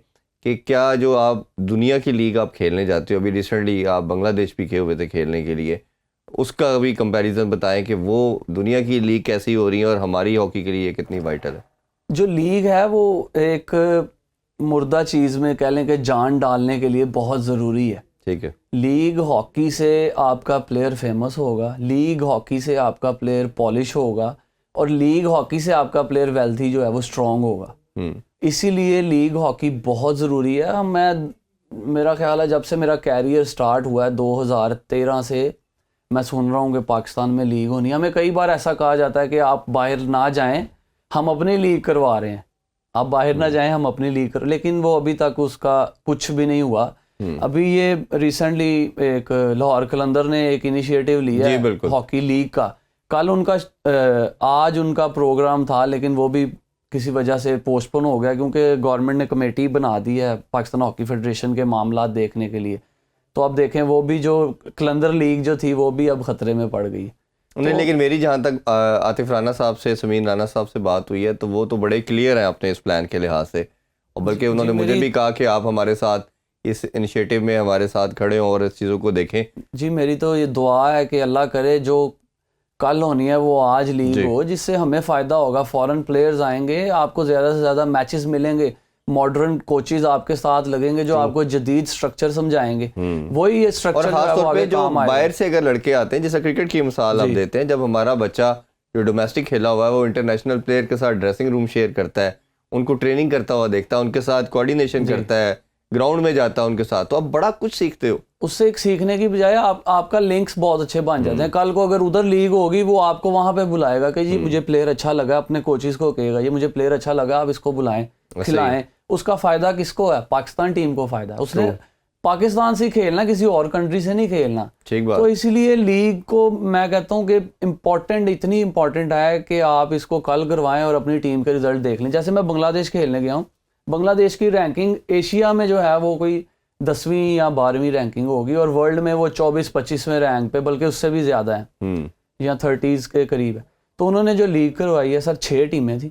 کہ کیا جو آپ دنیا کی لیگ آپ کھیلنے جاتے ہو, ابھی ریسنٹلی آپ بنگلہ دیش بھی گئے ہوئے تھے کھیلنے کے لیے, اس کا بھی کمپیریزن بتائیں کہ وہ دنیا کی لیگ کیسی ہو رہی ہیں اور ہماری ہاکی کے لیے کتنی وائٹل ہے. جو لیگ ہے وہ ایک مردہ چیز میں کہہ لیں کہ جان ڈالنے کے لیے بہت ضروری ہے. ٹھیک ہے. لیگ ہاکی سے آپ کا پلیئر فیمس ہوگا, لیگ ہاکی سے آپ کا پلیئر پالش ہوگا, اور لیگ ہاکی سے آپ کا پلیئر ویلتھی جو ہے وہ اسٹرانگ ہوگا. اسی لیے لیگ ہاکی بہت ضروری ہے. میرا خیال ہے جب سے میرا کیریئر سٹارٹ ہوا ہے 2013 سے میں سن رہا ہوں کہ پاکستان میں لیگ ہونی ہے. ہمیں کئی بار ایسا کہا جاتا ہے کہ آپ باہر نہ جائیں, ہم اپنی لیگ کروا رہے ہیں, آپ باہر نہ جائیں, ہم اپنی لیگ لیکن وہ ابھی تک اس کا کچھ بھی نہیں ہوا. ابھی یہ ریسنٹلی ایک لاہور قلندر نے ایک انیشیٹو لیا ہے ہاکی لیگ کا. کل ان کا آج ان کا پروگرام تھا, لیکن وہ بھی کسی وجہ سے پوسٹ پون ہو گیا کیونکہ گورنمنٹ نے کمیٹی بنا دی ہے پاکستان ہاکی فیڈریشن کے معاملات دیکھنے کے لیے. تو اب دیکھیں وہ بھی جو کلندر لیگ جو تھی وہ بھی اب خطرے میں پڑ گئی. نہیں لیکن میری جہاں تک عاطف رانا صاحب سے سمین رانا صاحب سے بات ہوئی ہے تو وہ تو بڑے کلیئر ہیں اپنے اس پلان کے لحاظ سے, اور بلکہ انہوں نے مجھے بھی کہا کہ آپ ہمارے ساتھ اس انیشیٹو میں ہمارے ساتھ کھڑے ہوں اور اس چیزوں کو دیکھیں. جی میری تو یہ دعا ہے کہ اللہ کرے جو کل ہونی ہے وہ آج لیگ ہو, جس سے ہمیں فائدہ ہوگا. فورن پلیئرز آئیں گے, آپ کو زیادہ سے زیادہ میچز ملیں گے, ماڈرن کوچز آپ کے ساتھ لگیں گے جو آپ کو جدید سٹرکچر سمجھائیں گے. وہی یہ اور سٹرکچر خاص طور پہ جو باہر سے اگر لڑکے آتے ہیں, جیسا کرکٹ کی مثال آپ دیتے ہیں, جب ہمارا بچہ جو ڈومیسٹک کھیلا ہوا ہے وہ انٹرنیشنل پلیئر کے ساتھ ڈریسنگ روم شیئر کرتا ہے, ان کو ٹریننگ کرتا ہوا دیکھتا ہے, ان کے ساتھ کوآرڈینیشن کرتا ہے, گراؤنڈ میں جاتا ہے ان کے ساتھ, تو آپ بڑا کچھ سیکھتے ہو. اس سے ایک سیکھنے کی بجائے آپ کا لنکس بہت اچھے بن جاتے ہیں. کل کو اگر ادھر لیگ ہوگی وہ آپ کو وہاں پہ بلائے گا کہ جی مجھے پلیئر اچھا لگا, اپنے کوچز کو کہے گا یہ مجھے پلیئر اچھا لگا, آپ اس کو بلائیں کھلائیں. اس کا فائدہ کس کو ہے؟ پاکستان ٹیم کو فائدہ ہے. اس نے پاکستان سے کھیلنا, کسی اور کنٹری سے نہیں کھیلنا. تو اسی لیے لیگ کو میں کہتا ہوں کہ اتنی امپورٹنٹ ہے کہ آپ اس کو کل کروائیں اور اپنی ٹیم کے رزلٹ دیکھ لیں. جیسے میں بنگلہ دیش کھیلنے گیا ہوں, بنگلہ دیش کی رینکنگ ایشیا میں جو ہے وہ کوئی 10ویں یا 12ویں رینکنگ ہوگی, اور ورلڈ میں وہ 24-25ویں رینک پہ, بلکہ اس سے بھی زیادہ ہیں یا 30s کے قریب ہے. تو انہوں نے جو لیگ کروائی ہے سر 6 ٹیمیں تھیں,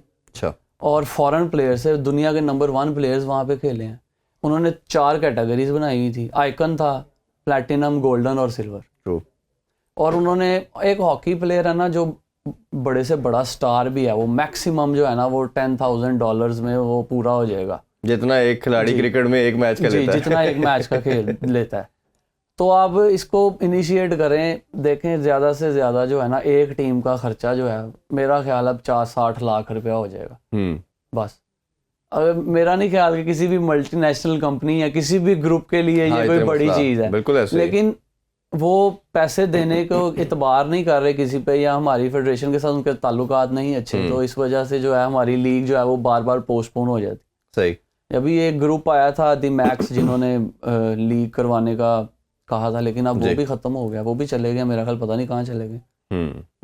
اور فورن پلیئر سے دنیا کے نمبر 1 پلیئرز وہاں پہ کھیلے ہیں. انہوں نے 4 کیٹیگریز بنائی ہوئی تھی, آئیکن تھا, پلیٹینم, گولڈن اور سلور. اور انہوں نے ایک ہاکی پلیئر ہے نا جو بڑے سے بڑا سٹار بھی ہے, وہ میکسیمم جو ہے نا وہ $10,000 میں وہ پورا ہو جائے گا جتنا ایک کھلاڑی کرکٹ میں ایک میچ کا لیتا ہے, جتنا ایک میچ کا کھیل لیتا ہے. تو آپ اس کو انیشیٹ کریں, دیکھیں زیادہ سے زیادہ جو ہے نا ایک ٹیم کا خرچہ جو ہے میرا خیال اب 50-60 لاکھ روپیہ ہو جائے گا بس. اگر میرا نہیں خیال کہ کسی بھی ملٹی نیشنل کمپنی یا کسی بھی گروپ کے لیے یہ کوئی بڑی چیز ہے, لیکن وہ پیسے دینے کو اعتبار نہیں کر رہے کسی پہ, یا ہماری فیڈریشن کے ساتھ ان کے تعلقات نہیں اچھے, تو اس وجہ سے جو ہے ہماری لیگ جو ہے وہ بار بار پوسٹ پون ہو جاتی. صحیح. ابھی ایک گروپ آیا تھا دی میکس جنہوں نے لیگ کروانے کا کہا تھا, لیکن اب وہ بھی ختم ہو گیا, وہ بھی چلے گئے میرا خیال, پتہ نہیں کہاں چلے گئے.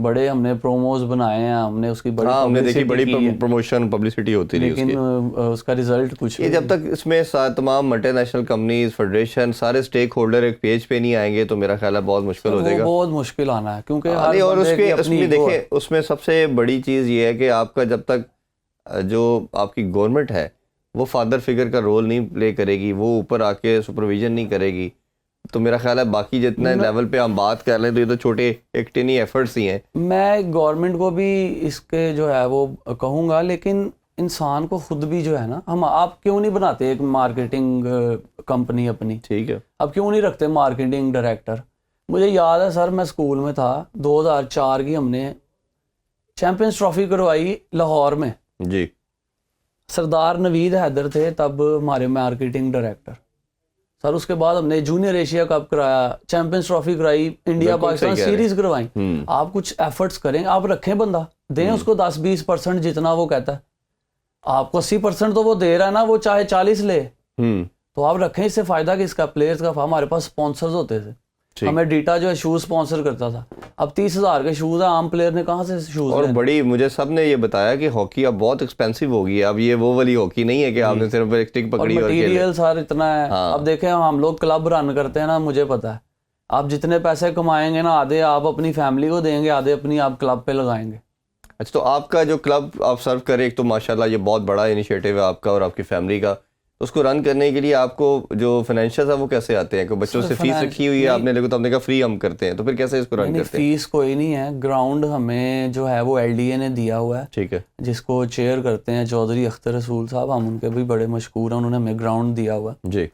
بڑے ہم نے پروموز بنائے ہیں, ہم نے اس کی بڑی پروموشن پبلسٹی ہوتی رہی, لیکن اس کا رزلٹ کچھ یہ جب تک اس میں تمام ملٹی نیشنل کمپنیز, فیڈریشن, سارے اسٹیک ہولڈر ایک پیج پہ نہیں آئیں گے تو میرا خیال ہے بہت مشکل ہو جائے گا. بہت مشکل آنا ہے, کیونکہ اور اس میں دیکھیں اس میں سب سے بڑی چیز یہ ہے کہ آپ کا جب تک جو آپ کی گورنمنٹ ہے وہ فادر فگر کا رول نہیں پلے کرے گی, وہ اوپر آ کے سپرویژن نہیں کرے گی, تو میرا خیال ہے باقی جتنے لیول پہ ہم بات کر رہے ہیں تو یہ تو چھوٹے ایک ٹینی ایفرٹس ہی ہیں. میں گورنمنٹ کو بھی اس کے جو ہے وہ کہوں گا, لیکن انسان کو خود بھی جو ہے نا, آپ کیوں نہیں بناتے ایک مارکیٹنگ کمپنی اپنی؟ ٹھیک ہے, اب کیوں نہیں رکھتے مارکیٹنگ ڈائریکٹر؟ مجھے یاد ہے سر, میں اسکول میں تھا 2004 کی, ہم نے چیمپئنز ٹرافی کروائی لاہور میں. جی, سردار نوید حیدر تھے تب ہمارے مارکیٹنگ ڈائریکٹر. سر اس کے بعد ہم نے جونیئر ایشیا کپ کرایا, چیمپئنز ٹرافی کرائی, انڈیا پاکستان سیریز کروائیں. آپ کچھ ایفرٹس کریں, آپ رکھیں بندہ, دیں اس کو 10-20% جتنا وہ کہتا ہے. آپ کو 80% تو وہ دے رہا ہے نا, وہ چاہے 40 لے, تو آپ رکھیں. اس سے فائدہ کس کا؟ پلیئرز کا. ہمارے پاس اسپانسرز ہوتے تھے, ہمیں ڈیٹا جو ہے شوز اسپانسر کرتا تھا. اب 30,000 کے شوز ہیں, عام پلیئر نے کہاں سے شوز؟ اور بڑی مجھے سب نے یہ بتایا کہ ہاکی اب بہت ایکسپینسو ہو گئی ہے. اب یہ وہ والی ہاکی نہیں ہے کہ آپ نے صرف ایک اسٹک پکڑی اور مٹیریل سر اتنا ہے. اب دیکھیں ہم لوگ کلب رن کرتے ہیں نا, مجھے پتا ہے آپ جتنے پیسے کمائیں گے نا, آدھے آپ اپنی فیملی کو دیں گے, آدھے اپنی آپ کلب پہ لگائیں گے. اچھا, تو آپ کا جو کلب آپ سرو کریں, ایک تو ماشاءاللہ یہ بہت بڑا انیشیٹو ہے آپ کا اور آپ کی فیملی کا, اس کو رن کرنے کے لیے آپ کو جو فائنینشیلز ہیں وہ کیسے آتے ہیں؟ کہ بچوں سے فیس رکھی ہوئی ہے آپ نے, لیکن تو ہم نے کہا فری ہم کرتے ہیں, تو پھر کیسے اس کو رن کرتے ہیں؟ فیس کوئی نہیں ہے, گراؤنڈ ہمیں جو ہے وہ LDA نے دیا ہوا ہے. ٹھیک ہے, جس کو چیئر کرتے ہیں چودھری اختر رسول صاحب, ہم ان کے بھی بڑے مشکور ہیں, انہوں نے ہمیں گراؤنڈ دیا ہوا ہے. جی.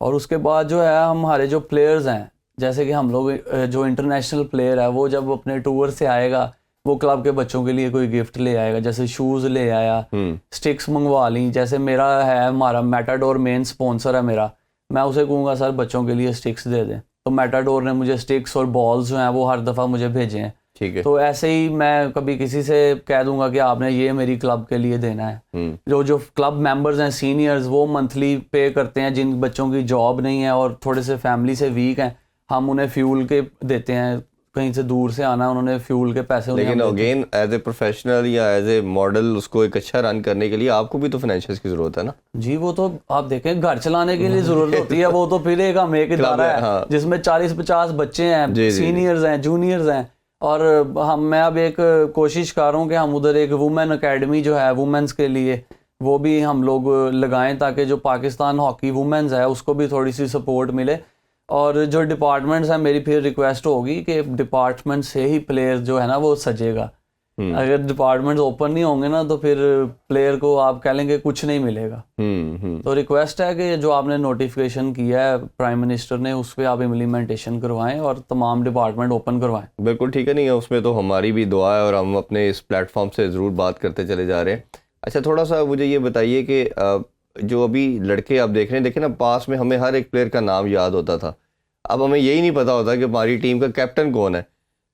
اور اس کے بعد جو ہے ہمارے جو پلیئرز ہیں, جیسے کہ ہم لوگ جو انٹرنیشنل پلیئر ہے وہ جب اپنے ٹور سے آئے گا وہ کلب کے بچوں کے لیے کوئی گفٹ لے آئے گا, جیسے شوز لے آیا, سٹکس منگوا لیں. جیسے میرا ہے, ہمارا میٹاڈور مین سپانسر ہے میرا, میں اسے کہوں گا سر بچوں کے لیے سٹکس دے دیں, تو میٹاڈور نے مجھے سٹکس اور بالز جو ہیں وہ ہر دفعہ مجھے بھیجے ہیں. ٹھیک ہے, تو ایسے ہی میں کبھی کسی سے کہہ دوں گا کہ آپ نے یہ میری کلب کے لیے دینا ہے. جو کلب ممبرز ہیں سینئرز, وہ منتھلی پے کرتے ہیں, جن بچوں کی جاب نہیں ہے اور تھوڑے سے فیملی سے ویک ہیں, ہم انہیں فیول کے دیتے ہیں, کہیں سے دور سے آنا ہے, انہوں نے فیول کے پیسے. لیکن اگین ایز اے پروفیشنل یا ایز اے ماڈل اس کو ایک اچھا رن کرنے کے لیے آپ کو بھی تو فائنینشیلس کی ضرورت ہے نا. جی وہ تو آپ دیکھیں گھر چلانے کے لیے ضرورت ہوتی ہے, وہ تو پھر ہم ایک ادارہ ہے جس میں 40-50 بچے ہیں, سینئرز ہیں, جونیئرز ہیں. اور میں اب ایک کوشش کر رہا ہوں کہ ہم ادھر ایک وومن اکیڈمی جو ہے وومنس کے لیے وہ بھی ہم لوگ لگائیں, تاکہ جو پاکستان ہاکی وومنز ہے اس کو بھی تھوڑی سی سپورٹ ملے. اور جو ڈپارٹمنٹس ہیں, میری پھر ریکویسٹ ہوگی کہ ڈپارٹمنٹ سے ہی پلیئر جو ہے نا وہ سجے گا. اگر ڈپارٹمنٹس اوپن نہیں ہوں گے نا تو پھر پلیئر کو آپ کہہ لیں گے کچھ نہیں ملے گا. تو ریکویسٹ ہے کہ جو آپ نے نوٹیفیکیشن کیا ہے پرائم منسٹر نے, اس پہ آپ امپلیمنٹیشن کروائیں اور تمام ڈپارٹمنٹ اوپن کروائیں. بالکل ٹھیک ہے. نہیں اس میں تو ہماری بھی دعا ہے اور ہم اپنے اس پلیٹ فارم سے ضرور بات کرتے چلے جا رہے ہیں. اچھا تھوڑا سا مجھے یہ بتائیے کہ جو ابھی لڑکے آپ دیکھ رہے ہیں, دیکھیں نا پاس میں ہمیں ہر ایک پلیئر کا نام یاد ہوتا تھا, اب ہمیں یہی نہیں پتا ہوتا کہ ہماری ٹیم کا کیپٹن کون ہے.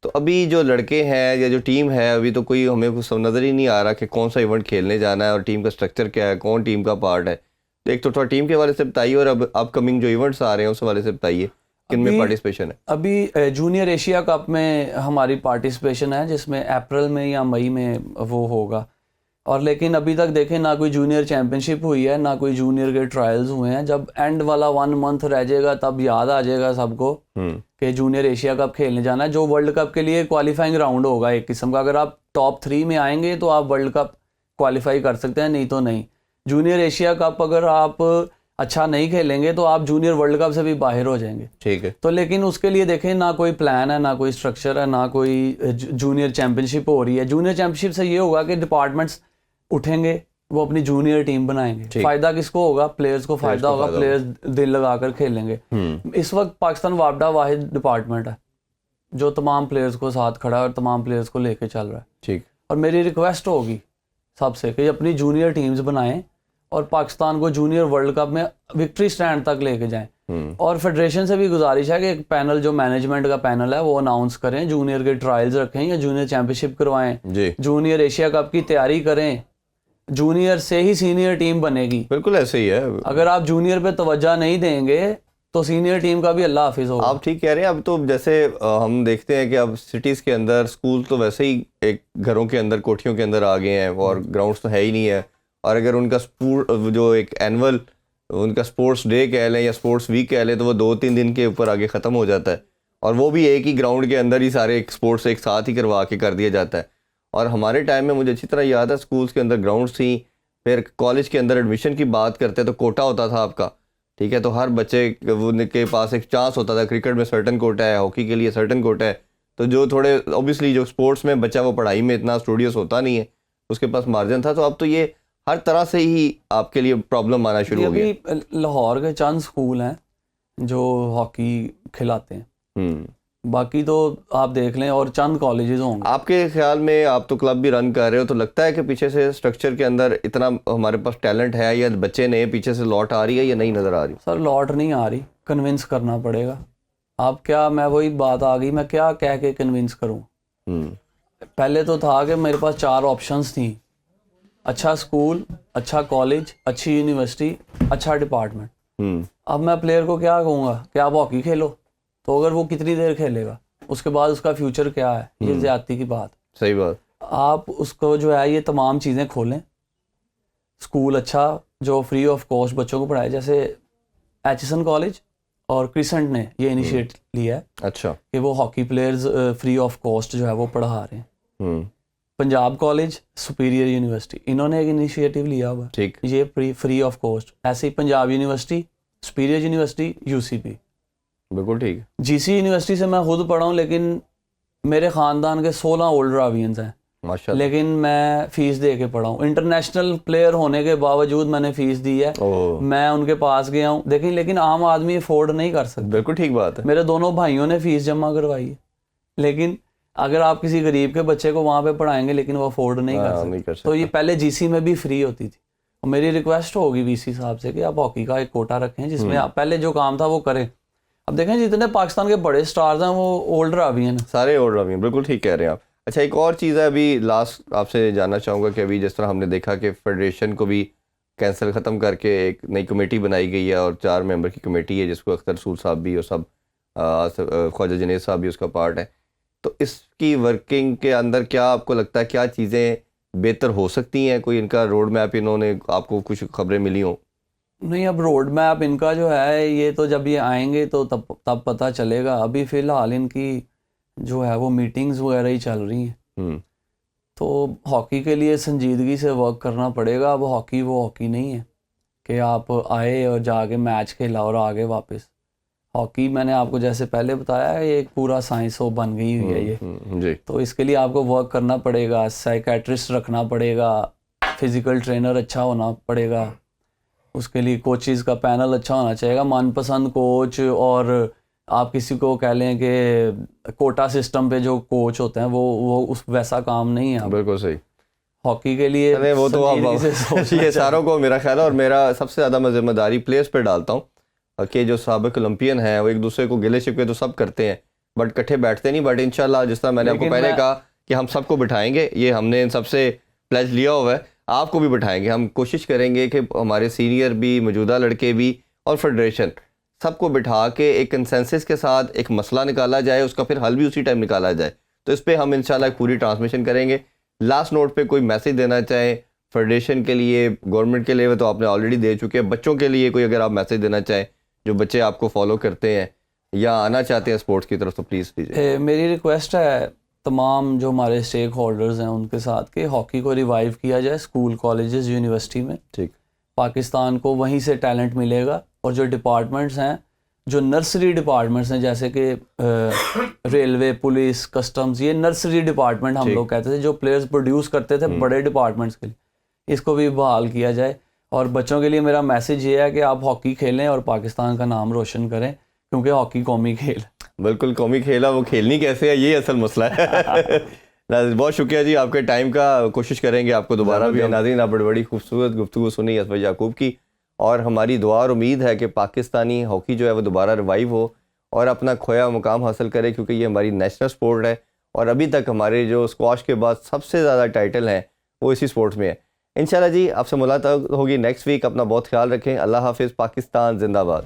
تو ابھی جو لڑکے ہیں یا جو ٹیم ہے ابھی تو کوئی ہمیں کچھ نظر ہی نہیں آ رہا کہ کون سا ایونٹ کھیلنے جانا ہے اور ٹیم کا اسٹرکچر کیا ہے, کون ٹیم کا پارٹ ہے. تو ایک تو تھوڑا ٹیم کے حوالے سے بتائیے اور اب اپ کمنگ جو ایونٹس آ رہے ہیں اس حوالے سے بتائیے کن میں پارٹیسپیشن ہے. ابھی جونیئر ایشیا کپ میں ہماری پارٹیسپیشن ہے جس میں اپریل میں یا مئی میں وہ ہوگا. اور لیکن ابھی تک دیکھیں نہ کوئی جونیئر چیمپئن شپ ہوئی ہے, نہ کوئی جونیئر کے ٹرائلز ہوئے ہیں. جب اینڈ والا 1 منتھ رہ جائے گا تب یاد آ جائے گا سب کو کہ جونیئر ایشیا کپ کھیلنے جانا ہے, جو ورلڈ کپ کے لیے کوالیفائنگ راؤنڈ ہوگا ایک قسم کا. اگر آپ ٹاپ 3 میں آئیں گے تو آپ ورلڈ کپ کوالیفائی کر سکتے ہیں, نہیں تو نہیں. جونیئر ایشیا کپ اگر آپ اچھا نہیں کھیلیں گے تو آپ جونیئر ورلڈ کپ سے بھی باہر ہو جائیں گے. ٹھیک ہے. تو لیکن اس کے لیے دیکھیں نہ کوئی پلان ہے, نہ کوئی اسٹرکچر ہے, نہ کوئی جونیئر چیمپئن شپ ہو رہی ہے. جونیئر چیمپئن شپ سے یہ ہوگا کہ ڈپارٹمنٹس اٹھیں گے, وہ اپنی جونیئر ٹیم بنائیں گے. فائدہ کس کو ہوگا؟ پلیئرز کو فائدہ ہوگا, پلیئرز دل لگا کر کھیلیں گے. اس وقت پاکستان وابڈا واحد ڈپارٹمنٹ ہے جو تمام پلیئرز کو ساتھ کھڑا ہے اور تمام پلیئرز کو لے کے چل رہا ہے. ٹھیک. اور میری ریکویسٹ ہوگی سب سے کہ اپنی جونیئر ٹیمز بنائیں اور پاکستان کو جونیئر ورلڈ کپ میں وکٹری سٹینڈ تک لے کے جائیں. اور فیڈریشن سے بھی گزارش ہے کہ ایک پینل جو مینجمنٹ کا پینل ہے وہ اناؤنس کریں, جونیئر کے ٹرائلز رکھیں یا جونیئر چیمپئن شپ کروائیں, جونیئر ایشیا کپ کی تیاری کریں. جونیئر سے ہی سینئر ٹیم بنے گی. بالکل ایسے ہی ہے. اگر آپ جونیئر پہ توجہ نہیں دیں گے تو سینئر ٹیم کا بھی اللہ حافظ ہوگا. آپ ٹھیک کہہ رہے ہیں. اب تو جیسے ہم دیکھتے ہیں کہ اب سٹیز کے اندر اسکول تو ویسے ہی ایک گھروں کے اندر کوٹھیوں کے اندر آ گئے ہیں اور گراؤنڈس تو ہے ہی نہیں ہے. اور اگر ان کا جو ایک اینول ان کا اسپورٹس ڈے کہہ لیں یا اسپورٹس ویک کہہ لیں تو وہ 2-3 دن کے اوپر آگے ختم ہو جاتا ہے, اور وہ بھی ایک ہی گراؤنڈ کے اندر ہی سارے ایک اسپورٹس ایک ساتھ ہی کروا کے کر دیا جاتا ہے. اور ہمارے ٹائم میں مجھے اچھی طرح یاد ہے اسکولس کے اندر گراؤنڈس تھیں. پھر کالج کے اندر ایڈمیشن کی بات کرتے تو کوٹا ہوتا تھا آپ کا, ٹھیک ہے. تو ہر بچے کے پاس ایک چانس ہوتا تھا. کرکٹ میں سرٹن کوٹا ہے, ہاکی کے لیے سرٹن کوٹا ہے. تو جو تھوڑے اوبیسلی جو اسپورٹس میں بچہ وہ پڑھائی میں اتنا اسٹوڈیوس ہوتا نہیں ہے, اس کے پاس مارجن تھا. تو اب تو یہ ہر طرح سے ہی آپ کے لیے پرابلم آنا شروع ہو گیا. ابھی لاہور کے چند اسکول ہیں جو ہاکی کھلاتے ہیں, باقی تو آپ دیکھ لیں اور چند کالجز ہوں گے. آپ کے خیال میں آپ تو کلب بھی رن کر رہے ہو, تو لگتا ہے کہ پیچھے سے اسٹرکچر کے اندر اتنا ہمارے پاس ٹیلنٹ ہے یا بچے نے پیچھے سے لوٹ آ رہی ہے یا نہیں نظر آ رہی؟ سر لوٹ نہیں آ رہی, کنونس کرنا پڑے گا. آپ کیا, میں وہی بات آ گئی, میں کیا کہہ کے کنونس کروں. پہلے تو تھا کہ میرے پاس 4 آپشنس تھیں, اچھا اسکول, اچھا کالج, اچھی یونیورسٹی, اچھا ڈپارٹمنٹ. اب میں پلیئر کو کیا کہوں گا کہ آپ ہاکی کھیلو, تو اگر وہ کتنی دیر کھیلے گا, اس کے بعد اس کا فیوچر کیا ہے؟ یہ زیادتی کی بات. صحیح بات. آپ اس کو جو ہے یہ تمام چیزیں کھولیں. اسکول اچھا جو فری آف کاسٹ بچوں کو پڑھائے, جیسے ایچسن کالج اور کرسنٹ نے یہ انیشیٹ لیا ہے اچھا کہ وہ hockey players free of cost جو ہے وہ پڑھا رہے ہیں. پنجاب کالج, سپیریئر یونیورسٹی, انہوں نے ایک انیشیٹو لیا ہوا یہ فری آف کاسٹ. ایسے ہی Punjab university, superior university, UCP. بالکل ٹھیک. GC یونیورسٹی سے میں خود پڑھا ہوں, لیکن میرے خاندان کے 16 اولڈر آوینز ہیں ماشاءاللہ, لیکن میں فیس دے کے پڑھا ہوں. انٹرنیشنل پلیئر ہونے کے باوجود میں نے فیس دی ہے, میں ان کے پاس گیا ہوں. دیکھیں لیکن عام آدمی افورڈ نہیں کر سکتا. بالکل ٹھیک بات ہے. میرے دونوں بھائیوں نے فیس جمع کروائی ہے, لیکن اگر آپ کسی غریب کے بچے کو وہاں پہ پڑھائیں گے لیکن وہ افورڈ نہیں کر سکتے. تو یہ پہلے GC میں بھی فری ہوتی تھی. اور میری ریکویسٹ ہوگی VC صاحب سے کہ آپ ہاکی کا ایک کوٹا رکھیں جس میں پہلے جو کام تھا وہ کریں. اب دیکھیں جتنے پاکستان کے بڑے سٹارز ہیں وہ اولڈر آوی ہیں, سارے اولڈر آوی ہیں. بالکل ٹھیک کہہ رہے ہیں آپ. اچھا ایک اور چیز ہے, ابھی لاسٹ آپ سے جاننا چاہوں گا کہ ابھی جس طرح ہم نے دیکھا کہ فیڈریشن کو بھی کینسل ختم کر کے ایک نئی کمیٹی بنائی گئی ہے اور 4 ممبر کی کمیٹی ہے جس کو اختر رسول صاحب بھی اور سب خواجہ جنید صاحب بھی اس کا پارٹ ہے. تو اس کی ورکنگ کے اندر کیا آپ کو لگتا ہے کیا چیزیں بہتر ہو سکتی ہیں؟ کوئی ان کا روڈ میپ انہوں نے آپ کو کچھ خبریں ملی ہوں؟ نہیں، اب روڈ میپ ان کا جو ہے یہ تو جب یہ آئیں گے تو تب پتہ چلے گا. ابھی فی الحال ان کی جو ہے وہ میٹنگز وغیرہ ہی چل رہی ہیں. تو ہاکی کے لیے سنجیدگی سے ورک کرنا پڑے گا. اب ہاکی وہ ہاکی نہیں ہے کہ آپ آئے اور جا کے میچ کھیلا اور آگے واپس. ہاکی میں نے آپ کو جیسے پہلے بتایا ہے، یہ ایک پورا سائنس ہو بن گئی ہوئی ہے یہ. جی. تو اس کے لیے آپ کو ورک کرنا پڑے گا، سائیکیٹرسٹ رکھنا پڑے گا، فزیکل ٹرینر اچھا ہونا پڑے گا، اس کے لیے کوچز کا پینل اچھا ہونا چاہیے گا، من پسند کوچ. اور آپ کسی کو کہہ لیں کہ کوٹا سسٹم پہ جو کوچ ہوتے ہیں وہ اس ویسا کام نہیں ہے. بالکل صحیح. ہاکی کے لیے وہ تو یہ ساروں کو میرا خیال ہے، اور میرا سب سے زیادہ میں ذمہ داری پلیئرس پہ ڈالتا ہوں کہ جو سابق اولمپئن ہیں وہ ایک دوسرے کو گلے شکوے تو سب کرتے ہیں بٹ کٹھے بیٹھتے نہیں. بٹ انشاءاللہ جس طرح میں نے آپ کو پہلے کہا کہ ہم سب کو بٹھائیں گے، یہ ہم نے ان سب سے پلیج لیا ہوا ہے، آپ کو بھی بٹھائیں گے. ہم کوشش کریں گے کہ ہمارے سینئر بھی، موجودہ لڑکے بھی اور فیڈریشن سب کو بٹھا کے ایک کنسنسس کے ساتھ ایک مسئلہ نکالا جائے، اس کا پھر حل بھی اسی ٹائم نکالا جائے. تو اس پہ ہم انشاءاللہ ایک پوری ٹرانسمیشن کریں گے. لاسٹ نوٹ پہ کوئی میسیج دینا چاہیں فیڈریشن کے لیے، گورنمنٹ کے لیے تو آپ نے آلریڈی دے چکے ہیں، بچوں کے لیے کوئی اگر آپ میسیج دینا چاہیں جو بچے آپ کو فالو کرتے ہیں یا آنا چاہتے ہیں اسپورٹس کی طرف، تو پلیز دیجیے. میری ریکویسٹ ہے تمام جو ہمارے اسٹیک ہولڈرز ہیں ان کے ساتھ کہ ہاکی کو ریوائیو کیا جائے اسکول، کالجز، یونیورسٹی میں. ٹھیک. پاکستان کو وہیں سے ٹیلنٹ ملے گا. اور جو ڈپارٹمنٹس ہیں، جو نرسری ڈپارٹمنٹس ہیں، جیسے کہ ریلوے، پولیس، کسٹمز، یہ نرسری ڈپارٹمنٹ ہم لوگ کہتے تھے، جو پلیئرز پروڈیوس کرتے تھے بڑے ڈپارٹمنٹس کے لیے، اس کو بھی بحال کیا جائے. اور بچوں کے لیے میرا میسیج یہ ہے کہ آپ ہاکی کھیلیں اور پاکستان کا نام روشن کریں، کیونکہ ہاکی قومی کھیل. بالکل قومی کھیل ہے، وہ کھیلنی کیسے ہے یہ اصل مسئلہ ہے. بہت شکریہ جی آپ کے ٹائم کا. کوشش کریں گے آپ کو دوبارہ بھی. ناظرین، آپ بڑی خوبصورت گفتگو سنی اسد یعقوب کی، اور ہماری دعا اور امید ہے کہ پاکستانی ہاکی جو ہے وہ دوبارہ ریوائیو ہو اور اپنا کھویا مقام حاصل کرے، کیونکہ یہ ہماری نیشنل سپورٹ ہے. اور ابھی تک ہمارے جو اسکواش کے بعد سب سے زیادہ ٹائٹل ہیں وہ اسی سپورٹس میں ہے. انشاءاللہ جی آپ سے ملاقات ہوگی نیکسٹ ویک. اپنا بہت خیال رکھیں. اللہ حافظ. پاکستان زندہ باد.